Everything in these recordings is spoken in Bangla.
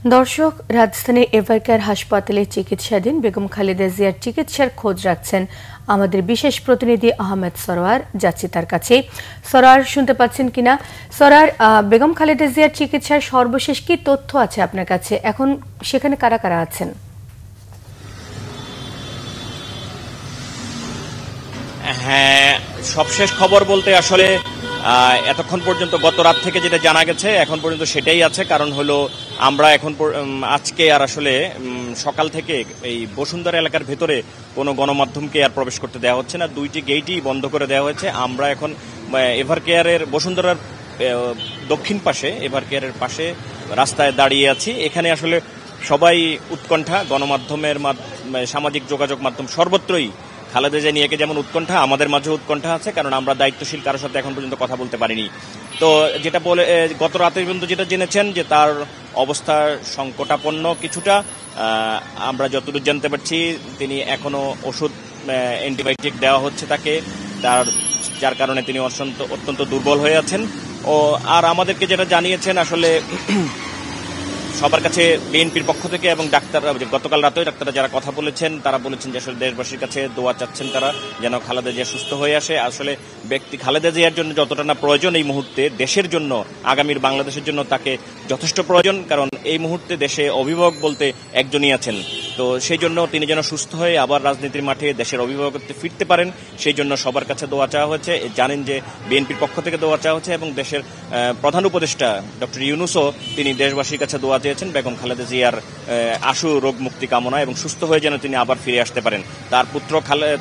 দর্শক, রাজধানীর এভারকেয়ার হাসপাতালে চিকিৎসাধীন বেগম খালেদা জিয়ার চিকিৎসার খোঁজ রাখছেন আমাদের বিশেষ প্রতিনিধি আহমেদ সরোয়ার। যাচ্ছি তার কাছে। সরোয়ার, শুনতে পাচ্ছেন কিনা? সরোয়ার, বেগম খালেদা জিয়ার চিকিৎসার সর্বশেষ কি তথ্য আছে আপনার কাছে? এখন সেখানে কারা কারা আছেন? হ্যাঁ, সবশেষ খবর বলতে আসলে এতক্ষণ পর্যন্ত গত রাত থেকে যেটা জানা গেছে এখন পর্যন্ত সেটাই আছে। কারণ হলো আমরা এখন আজকে আর আসলে সকাল থেকে এই বসুন্ধরা এলাকার ভেতরে কোনো গণমাধ্যমকে আর প্রবেশ করতে দেওয়া হচ্ছে না। দুইটি গেটই বন্ধ করে দেওয়া হয়েছে। আমরা এখন এভারকেয়ারের বসুন্ধরার দক্ষিণ পাশে এভারকেয়ারের পাশে রাস্তায় দাঁড়িয়ে আছি। এখানে আসলে সবাই উৎকণ্ঠা, গণমাধ্যমের সামাজিক যোগাযোগ মাধ্যম সর্বত্রই খালেদা জিয়া নিয়ে যেমন উৎকণ্ঠা, আমাদের মাঝে উৎকণ্ঠা আছে। কারণ আমরা দায়িত্বশীল কারোর সাথে এখন পর্যন্ত কথা বলতে পারিনি। তো যেটা বলে গত রাতে পর্যন্ত যেটা জেনেছেন যে তার অবস্থা সংকটাপন্ন কিছুটা। আমরা যতদূর জানতে পারছি তিনি এখনো ওষুধ অ্যান্টিবায়োটিক দেওয়া হচ্ছে তাকে, যার কারণে তিনি অত্যন্ত দুর্বল হয়ে আছেন। আর আমাদেরকে যেটা জানিয়েছেন আসলে সবার কাছে বিএনপির পক্ষ থেকে এবং ডাক্তাররা, গতকাল রাতেও ডাক্তাররা যারা কথা বলেছেন তারা বলেছেন যে আসলে দেশবাসীর কাছে দোয়া চাচ্ছেন তারা, যেন খালেদা জিয়া সুস্থ হয়ে আসে। আসলে ব্যক্তি খালেদা জিয়ার জন্য যতটা না প্রয়োজন এই মুহূর্তে, দেশের জন্য, আগামীর বাংলাদেশের জন্য তাকে যথেষ্ট প্রয়োজন। কারণ এই মুহূর্তে দেশে অভিভাবক বলতে একজনই আছেন। তো সেই জন্য তিনি যেন সুস্থ হয়ে আবার রাজনীতির মাঠে দেশের অভিভাবকত্বে ফিরতে পারেন, সেই জন্য সবার কাছে দোয়া চাওয়া হয়েছে। জানেন যে বিএনপির পক্ষ থেকে দোয়া চাওয়া হচ্ছে এবং দেশের প্রধান উপদেষ্টা ডক্টর ইউনূসও তিনি দেশবাসীর কাছে দোয়া চেয়েছেন বেগম খালেদা জিয়ার আশু রোগ মুক্তি কামনা এবং সুস্থ হয়ে যেন তিনি আবার ফিরে আসতে পারেন। তার পুত্র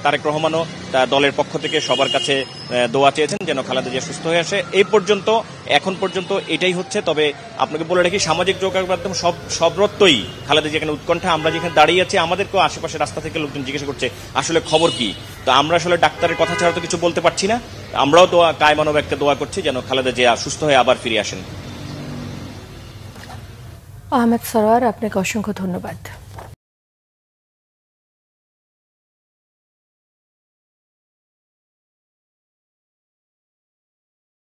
তারেক রহমানও তার দলের পক্ষ থেকে সবার কাছে দোয়া চেয়েছেন যেন খালেদা জিয়া সুস্থ হয়ে আসে। এখন পর্যন্ত এটাই হচ্ছে। তবে আপনাকে বলে রাখি, সামাজিক যোগাযোগ মাধ্যম সর্বত্রই খালেদা জিয়া এখানে উৎকণ্ঠা। আমরা যেখানে দাঁড়িয়ে আছি আমাদেরকেও আশেপাশে রাস্তা থেকে লোকজন জিজ্ঞাসা করছে আসলে খবর কি। তো আমরা আসলে ডাক্তারের কথা ছাড়া তো কিছু বলতে পারছি না। আমরাও কায়মানব একটা দোয়া করছি যেন খালেদা জিয়া সুস্থ হয়ে আবার ফিরে আসেন। আহমেদ সরোয়ার, আপনাকে অসংখ্য ধন্যবাদ।